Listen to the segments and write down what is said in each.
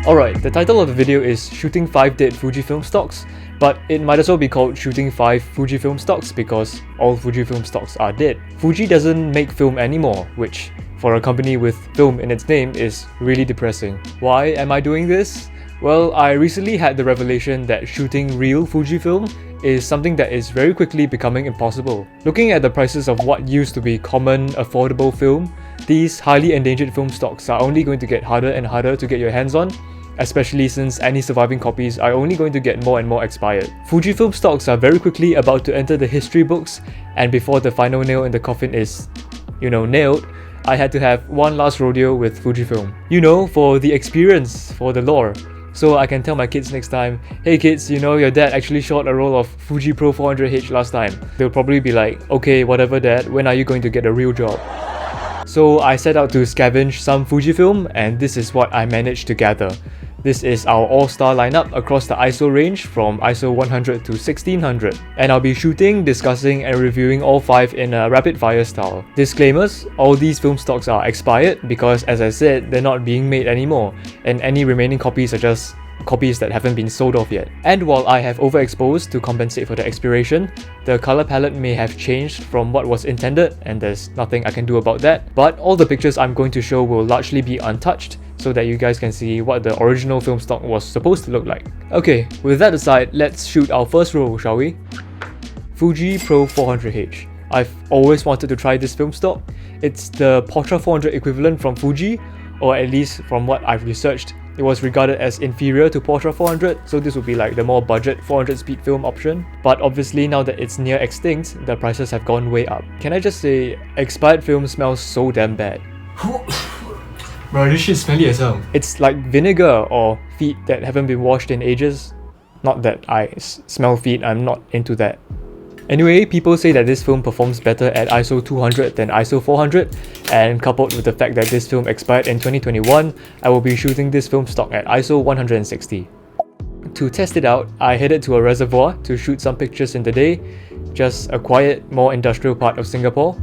Alright, the title of the video is Shooting 5 Dead Fujifilm Stocks, but it might as well be called Shooting 5 Fujifilm Stocks because all Fujifilm stocks are dead. Fuji doesn't make film anymore, which, for a company with film in its name, is really depressing. Why am I doing this? Well, I recently had the revelation that shooting real Fujifilm is something that is very quickly becoming impossible. Looking at the prices of what used to be common, affordable film, these highly endangered film stocks are only going to get harder and harder to get your hands on, especially since any surviving copies are only going to get more and more expired. Fujifilm stocks are very quickly about to enter the history books, and before the final nail in the coffin is, nailed, I had to have one last rodeo with Fujifilm. For the experience, for the lore. So I can tell my kids next time, hey kids, your dad actually shot a roll of Fuji Pro 400H last time. They'll probably be like, okay, whatever dad, when are you going to get a real job? So I set out to scavenge some Fujifilm, and this is what I managed to gather. This is our all-star lineup across the ISO range from ISO 100 to 1600, and I'll be shooting, discussing and reviewing all 5 in a rapid-fire style. Disclaimers: all these film stocks are expired because, as I said, they're not being made anymore, and any remaining copies are just copies that haven't been sold off yet. And while I have overexposed to compensate for the expiration, the color palette may have changed from what was intended, and there's nothing I can do about that, but all the pictures I'm going to show will largely be untouched, so that you guys can see what the original film stock was supposed to look like. Okay, with that aside, let's shoot our first roll, shall we? Fuji Pro 400H. I've always wanted to try this film stock. It's the Portra 400 equivalent from Fuji, or at least from what I've researched, it was regarded as inferior to Portra 400, so this would be like the more budget 400 speed film option. But obviously now that it's near extinct, the prices have gone way up. Can I just say, expired film smells so damn bad. Bro, this shit's smelly as hell. It's like vinegar or feet that haven't been washed in ages. Not that I smell feet, I'm not into that. Anyway, people say that this film performs better at ISO 200 than ISO 400, and coupled with the fact that this film expired in 2021, I will be shooting this film stock at ISO 160. To test it out, I headed to a reservoir to shoot some pictures in the day, just a quiet, more industrial part of Singapore.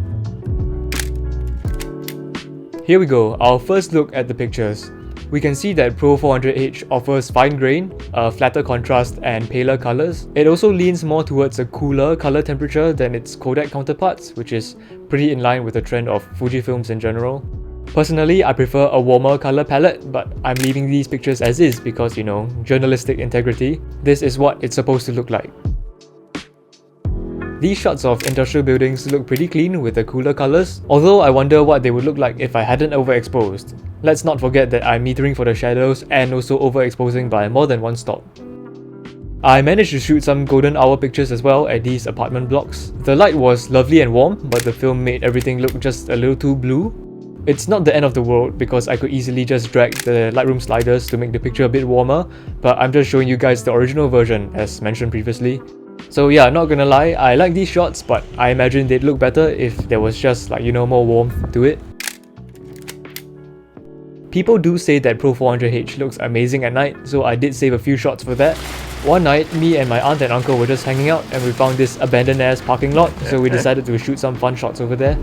Here we go, our first look at the pictures. We can see that Pro 400H offers fine grain, a flatter contrast and paler colours. It also leans more towards a cooler colour temperature than its Kodak counterparts, which is pretty in line with the trend of Fujifilms in general. Personally, I prefer a warmer colour palette, but I'm leaving these pictures as is because, journalistic integrity. This is what it's supposed to look like. These shots of industrial buildings look pretty clean with the cooler colours, although I wonder what they would look like if I hadn't overexposed. Let's not forget that I'm metering for the shadows and also overexposing by more than one stop. I managed to shoot some golden hour pictures as well at these apartment blocks. The light was lovely and warm, but the film made everything look just a little too blue. It's not the end of the world because I could easily just drag the Lightroom sliders to make the picture a bit warmer, but I'm just showing you guys the original version as mentioned previously. So yeah, not gonna lie, I like these shots, but I imagine they'd look better if there was just more warmth to it. People do say that Pro 400H looks amazing at night, so I did save a few shots for that. One night, me and my aunt and uncle were just hanging out and we found this abandoned ass parking lot, so we decided to shoot some fun shots over there.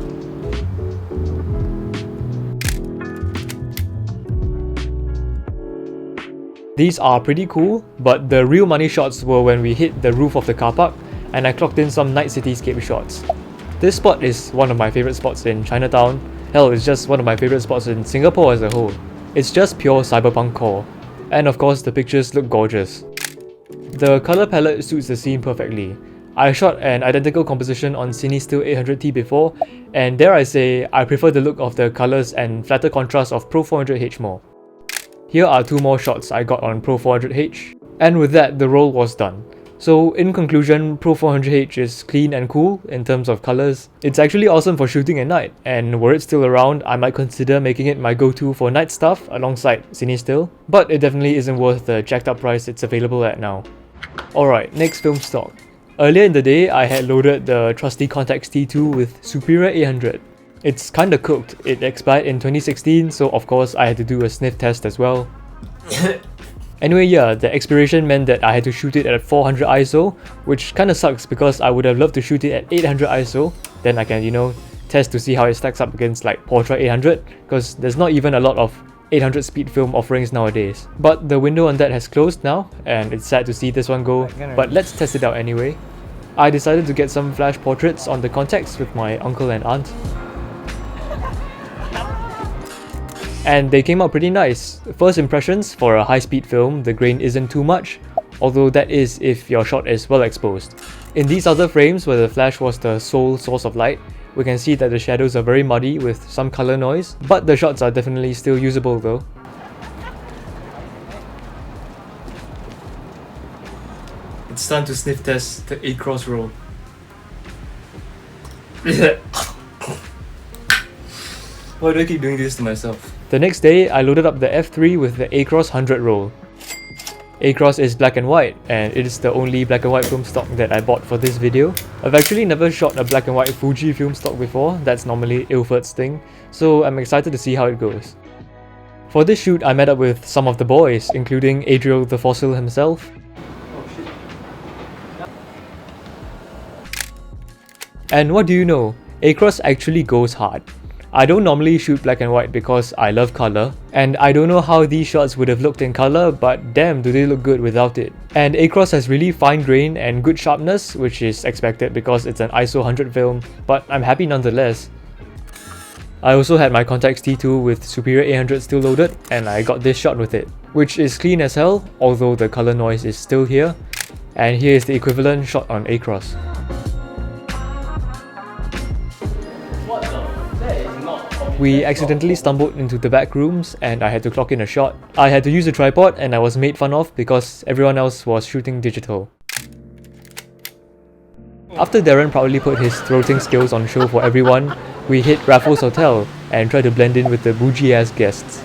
These are pretty cool, but the real money shots were when we hit the roof of the car park and I clocked in some night cityscape shots. This spot is one of my favourite spots in Chinatown. Hell, it's just one of my favourite spots in Singapore as a whole. It's just pure cyberpunk core. And of course, the pictures look gorgeous. The colour palette suits the scene perfectly. I shot an identical composition on CineStill 800T before, and dare I say, I prefer the look of the colours and flatter contrast of Pro 400H more. Here are 2 more shots I got on Pro 400H, and with that the roll was done. So in conclusion, Pro 400H is clean and cool in terms of colours. It's actually awesome for shooting at night, and were it still around, I might consider making it my go-to for night stuff alongside CineStill, but it definitely isn't worth the jacked up price it's available at now. Alright, next film stock. Earlier in the day, I had loaded the trusty Contax T2 with Superia 800. It's kinda cooked. It expired in 2016, so of course I had to do a sniff test as well. Anyway, yeah, the expiration meant that I had to shoot it at 400 ISO, which kinda sucks because I would have loved to shoot it at 800 ISO, then I can, test to see how it stacks up against like Portra 800, because there's not even a lot of 800 speed film offerings nowadays. But the window on that has closed now, and it's sad to see this one go, but let's test it out anyway. I decided to get some flash portraits on the Contax with my uncle and aunt. And they came out pretty nice. First impressions, for a high-speed film, the grain isn't too much, although that is if your shot is well exposed. In these other frames where the flash was the sole source of light, we can see that the shadows are very muddy with some color noise, but the shots are definitely still usable though. It's time to sniff test the Acros roll. Why do I keep doing this to myself? The next day, I loaded up the f3 with the Acros 100 roll. Acros is black and white, and it is the only black and white film stock that I bought for this video. I've actually never shot a black and white Fuji film stock before, that's normally Ilford's thing, so I'm excited to see how it goes. For this shoot, I met up with some of the boys, including Adriel the Fossil himself. And what do you know? Acros actually goes hard. I don't normally shoot black and white because I love colour, and I don't know how these shots would have looked in colour, but damn do they look good without it. And Acros has really fine grain and good sharpness, which is expected because it's an ISO 100 film, but I'm happy nonetheless. I also had my Contax T2 with Superia 800 still loaded, and I got this shot with it, which is clean as hell, although the colour noise is still here. And here is the equivalent shot on Acros. We accidentally stumbled into the back rooms and I had to clock in a shot. I had to use a tripod and I was made fun of because everyone else was shooting digital. After Darren proudly put his throating skills on show for everyone, we hit Raffles Hotel and tried to blend in with the bougie ass guests.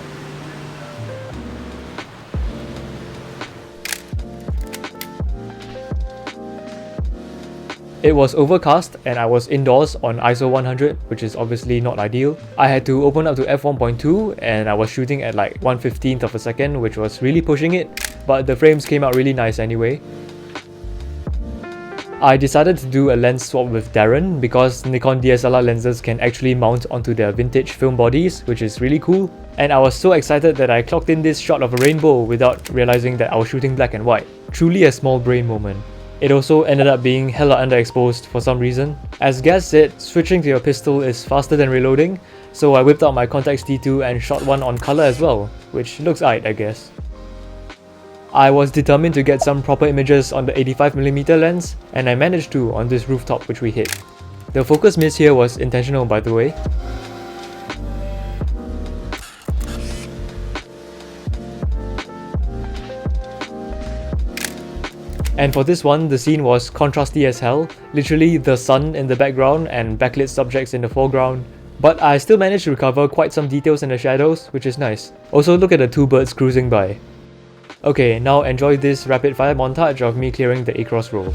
It was overcast and I was indoors on ISO 100, which is obviously not ideal. I had to open up to f1.2 and I was shooting at like 1/15th of a second, which was really pushing it, but the frames came out really nice anyway. I decided to do a lens swap with Darren because Nikon DSLR lenses can actually mount onto their vintage film bodies, which is really cool. And I was so excited that I clocked in this shot of a rainbow without realizing that I was shooting black and white. Truly a small brain moment. It also ended up being hella underexposed for some reason. As Gaz said, switching to your pistol is faster than reloading, so I whipped out my Contax T2 and shot one on colour as well, which looks aight I guess. I was determined to get some proper images on the 85mm lens, and I managed to on this rooftop which we hit. The focus miss here was intentional by the way. And for this one, the scene was contrasty as hell, literally the sun in the background and backlit subjects in the foreground. But I still managed to recover quite some details in the shadows, which is nice. Also look at the two birds cruising by. Okay, now enjoy this rapid fire montage of me clearing the Acros roll.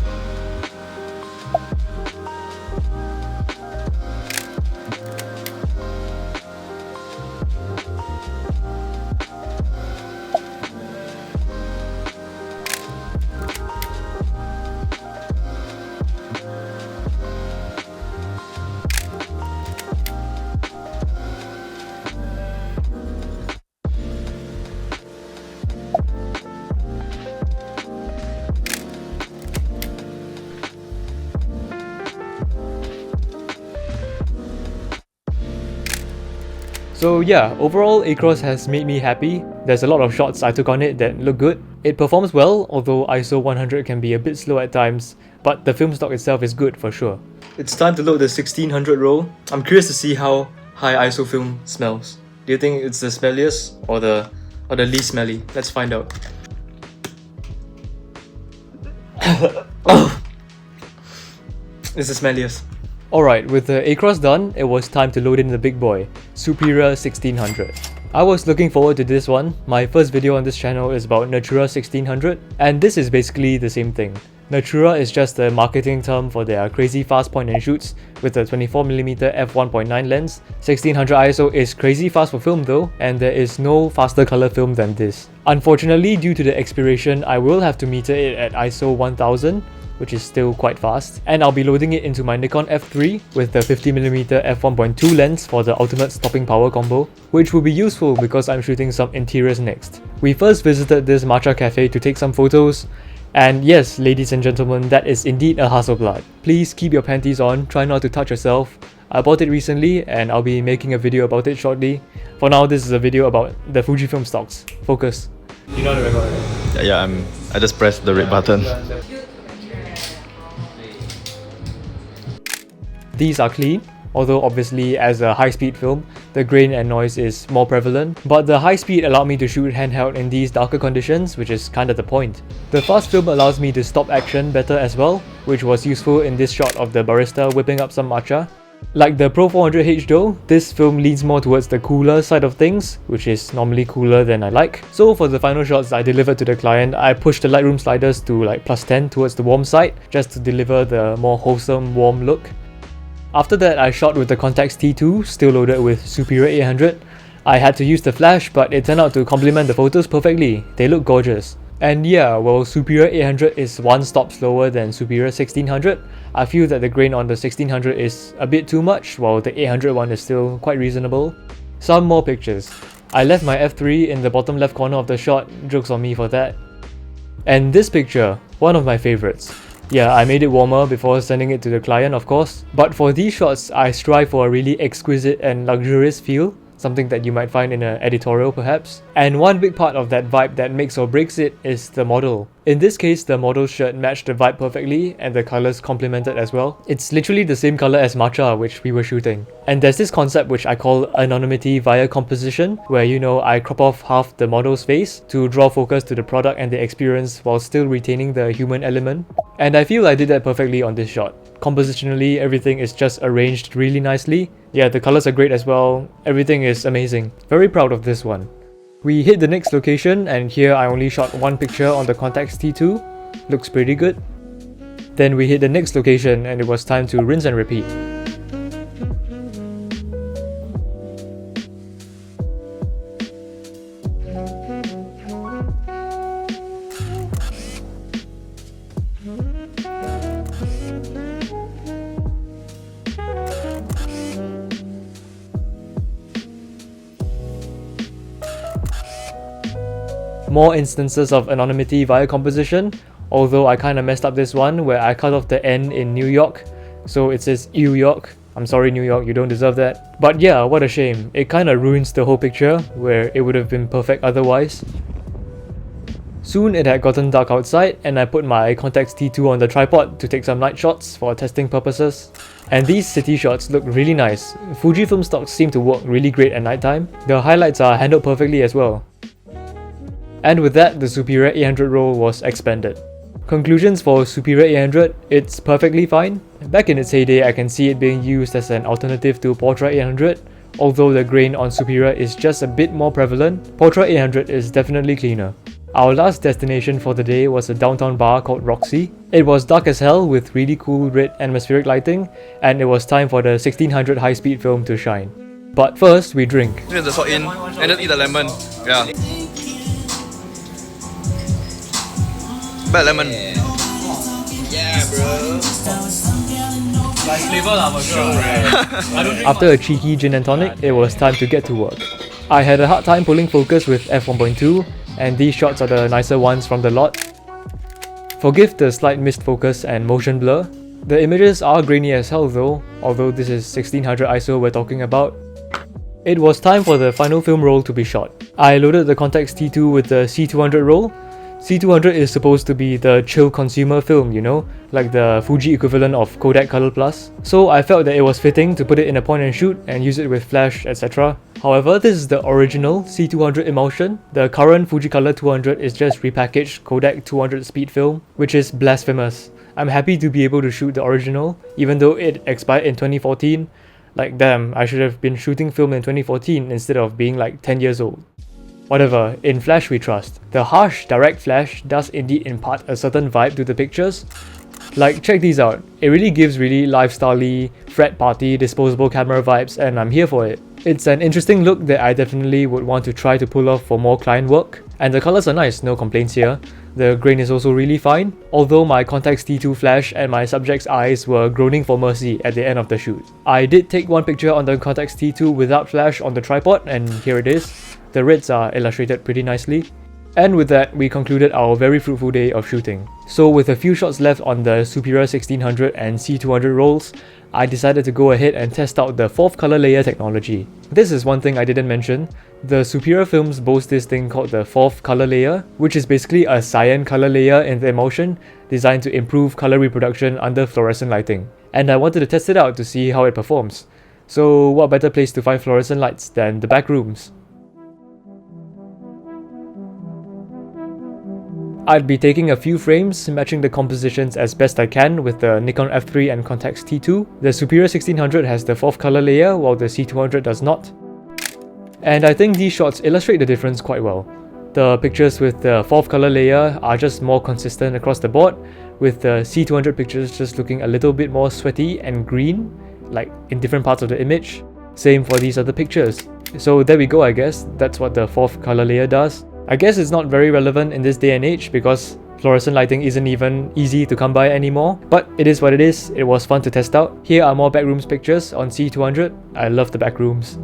So yeah, overall Acros has made me happy. There's a lot of shots I took on it that look good. It performs well, although ISO 100 can be a bit slow at times, but the film stock itself is good for sure. It's time to load the 1600 roll. I'm curious to see how high ISO film smells. Do you think it's the smelliest or the least smelly? Let's find out. It's the smelliest. Alright, with the Acros done, it was time to load in the big boy, Superia 1600. I was looking forward to this one. My first video on this channel is about Natura 1600, and this is basically the same thing. Natura is just a marketing term for their crazy fast point and shoots with a 24mm f1.9 lens. 1600 ISO is crazy fast for film though, and there is no faster color film than this. Unfortunately, due to the expiration, I will have to meter it at ISO 1000. which is still quite fast, and I'll be loading it into my Nikon F3 with the 50mm f1.2 lens for the ultimate stopping power combo, which will be useful because I'm shooting some interiors next. We first visited this matcha cafe to take some photos, and yes, ladies and gentlemen, that is indeed a Hasselblad. Please keep your panties on, try not to touch yourself. I bought it recently and I'll be making a video about it shortly. For now, this is a video about the Fujifilm stocks. Focus. You know how to record, right? Yeah, I just pressed the red button. These are clean, although obviously as a high-speed film, the grain and noise is more prevalent. But the high speed allowed me to shoot handheld in these darker conditions, which is kinda the point. The fast film allows me to stop action better as well, which was useful in this shot of the barista whipping up some matcha. Like the Pro 400H though, this film leans more towards the cooler side of things, which is normally cooler than I like. So for the final shots I delivered to the client, I pushed the Lightroom sliders to like +10 towards the warm side, just to deliver the more wholesome, warm look. After that, I shot with the Contax T2, still loaded with Superia 800. I had to use the flash, but it turned out to complement the photos perfectly. They look gorgeous. And yeah, while Superia 800 is one stop slower than Superia 1600, I feel that the grain on the 1600 is a bit too much, while the 800 one is still quite reasonable. Some more pictures. I left my F3 in the bottom left corner of the shot, jokes on me for that. And this picture, one of my favorites. Yeah, I made it warmer before sending it to the client, of course. But for these shots, I strive for a really exquisite and luxurious feel, something that you might find in an editorial perhaps. And one big part of that vibe that makes or breaks it is the model. In this case, the model's shirt matched the vibe perfectly and the colours complemented as well. It's literally the same colour as matcha which we were shooting. And there's this concept which I call anonymity via composition, where I crop off half the model's face to draw focus to the product and the experience while still retaining the human element. And I feel I did that perfectly on this shot. Compositionally, everything is just arranged really nicely. Yeah, the colours are great as well. Everything is amazing. Very proud of this one. We hit the next location, and here I only shot one picture on the Contax T2. Looks pretty good. Then we hit the next location and it was time to rinse and repeat. More instances of anonymity via composition, although I kinda messed up this one where I cut off the N in New York, so it says New York. I'm sorry New York, you don't deserve that. But yeah, what a shame. It kinda ruins the whole picture, where it would have been perfect otherwise. Soon it had gotten dark outside, and I put my Contax T2 on the tripod to take some night shots for testing purposes. And these city shots look really nice. Fujifilm stocks seem to work really great at nighttime. The highlights are handled perfectly as well. And with that, the Superia 800 roll was expanded. Conclusions for Superia 800, it's perfectly fine. Back in its heyday, I can see it being used as an alternative to Portra 800, although the grain on Superia is just a bit more prevalent. Portra 800 is definitely cleaner. Our last destination for the day was a downtown bar called Roxy. It was dark as hell with really cool red atmospheric lighting, and it was time for the 1600 high-speed film to shine. But first, we drink. Drink the salt in and just eat the lemon. Yeah. Bad lemon. Yeah, bro. Nice flavor lah for sure. After a cheeky gin and tonic, it was time to get to work. I had a hard time pulling focus with f1.2, and these shots are the nicer ones from the lot. Forgive the slight missed focus and motion blur. The images are grainy as hell though, although this is 1600 ISO we're talking about. It was time for the final film roll to be shot. I loaded the Contax T2 with the C200 roll. C200 is supposed to be the chill consumer film, like the Fuji equivalent of Kodak Color Plus. So I felt that it was fitting to put it in a point and shoot and use it with flash, etc. However, this is the original C200 emulsion. The current Fujicolor 200 is just repackaged Kodak 200 speed film, which is blasphemous. I'm happy to be able to shoot the original, even though it expired in 2014. Like damn, I should have been shooting film in 2014 instead of being like 10 years old. Whatever, in flash we trust. The harsh, direct flash does indeed impart a certain vibe to the pictures. Like, check these out. It really gives really lifestyle-y, frat party, disposable camera vibes, and I'm here for it. It's an interesting look that I definitely would want to try to pull off for more client work. And the colours are nice, no complaints here. The grain is also really fine, although my Contax T2 flash and my subject's eyes were groaning for mercy at the end of the shoot. I did take one picture on the Contax T2 without flash on the tripod, and here it is. The reds are illustrated pretty nicely. And with that, we concluded our very fruitful day of shooting. So with a few shots left on the Superia 1600 and C200 rolls, I decided to go ahead and test out the 4th color layer technology. This is one thing I didn't mention. The Superia films boast this thing called the 4th color layer, which is basically a cyan color layer in the emulsion designed to improve color reproduction under fluorescent lighting. And I wanted to test it out to see how it performs. So what better place to find fluorescent lights than the back rooms? I'd be taking a few frames, matching the compositions as best I can with the Nikon F3 and Contax T2. The Superia 1600 has the 4th color layer while the C200 does not. And I think these shots illustrate the difference quite well. The pictures with the 4th color layer are just more consistent across the board, with the C200 pictures just looking a little bit more sweaty and green, like in different parts of the image. Same for these other pictures. So there we go, I guess. That's what the 4th color layer does. I guess it's not very relevant in this day and age because fluorescent lighting isn't even easy to come by anymore, but it is what it is. It was fun to test out. Here are more backrooms pictures on C200. I love the backrooms.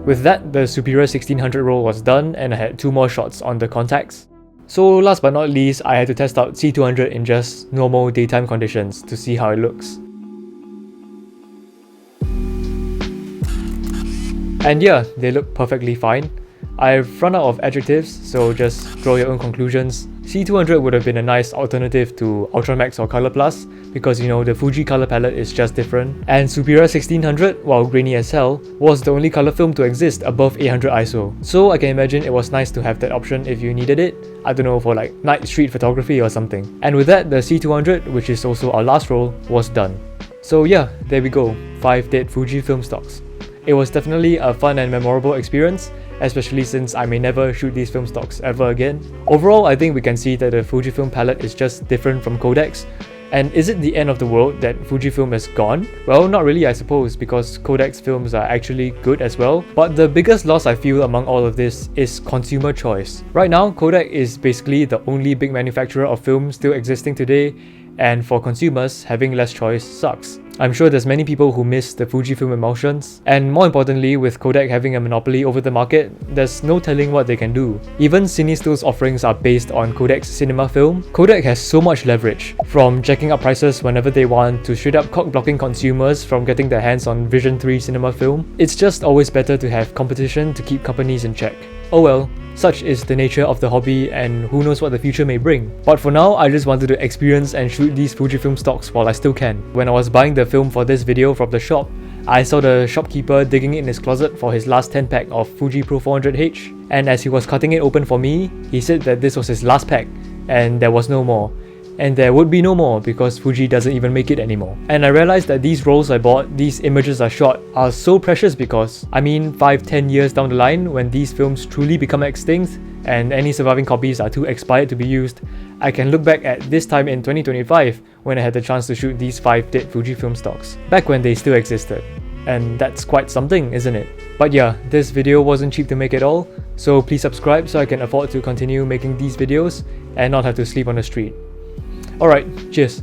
With that, the Superia 1600 roll was done and I had 2 more shots on the Contax. So last but not least, I had to test out C200 in just normal daytime conditions to see how it looks. And yeah, they look perfectly fine. I've run out of adjectives, so just draw your own conclusions. C200 would have been a nice alternative to Ultramax or Color Plus, because you know, the Fuji color palette is just different. And Superia 1600, while grainy as hell, was the only color film to exist above 800 ISO. So I can imagine it was nice to have that option if you needed it. I don't know, for like night street photography or something. And with that, the C200, which is also our last roll, was done. So yeah, there we go, 5 dead Fujifilm stocks. It was definitely a fun and memorable experience, especially since I may never shoot these film stocks ever again. Overall, I think we can see that the Fujifilm palette is just different from Kodak's. And is it the end of the world that Fujifilm is gone? Well, not really, I suppose, because Kodak's films are actually good as well. But the biggest loss I feel among all of this is consumer choice. Right now, Kodak is basically the only big manufacturer of film still existing today, and for consumers, having less choice sucks. I'm sure there's many people who miss the Fujifilm emulsions, and more importantly, with Kodak having a monopoly over the market, there's no telling what they can do. Even CineStill's offerings are based on Kodak's cinema film. Kodak has so much leverage, from jacking up prices whenever they want to straight up cock-blocking consumers from getting their hands on Vision 3 cinema film. It's just always better to have competition to keep companies in check. Oh well, such is the nature of the hobby, and who knows what the future may bring. But for now, I just wanted to experience and shoot these Fujifilm stocks while I still can. When I was buying the film for this video from the shop, I saw the shopkeeper digging in his closet for his last 10 pack of Fuji Pro 400H, and as he was cutting it open for me, he said that this was his last pack, and there was no more. And there would be no more because Fuji doesn't even make it anymore. And I realized that these rolls I bought, these images I shot, are so precious because, I mean, 5-10 years down the line, when these films truly become extinct and any surviving copies are too expired to be used, I can look back at this time in 2025 when I had the chance to shoot these 5 dead Fujifilm stocks, back when they still existed. And that's quite something, isn't it? But yeah, this video wasn't cheap to make at all, so please subscribe so I can afford to continue making these videos and not have to sleep on the street. Alright, cheers.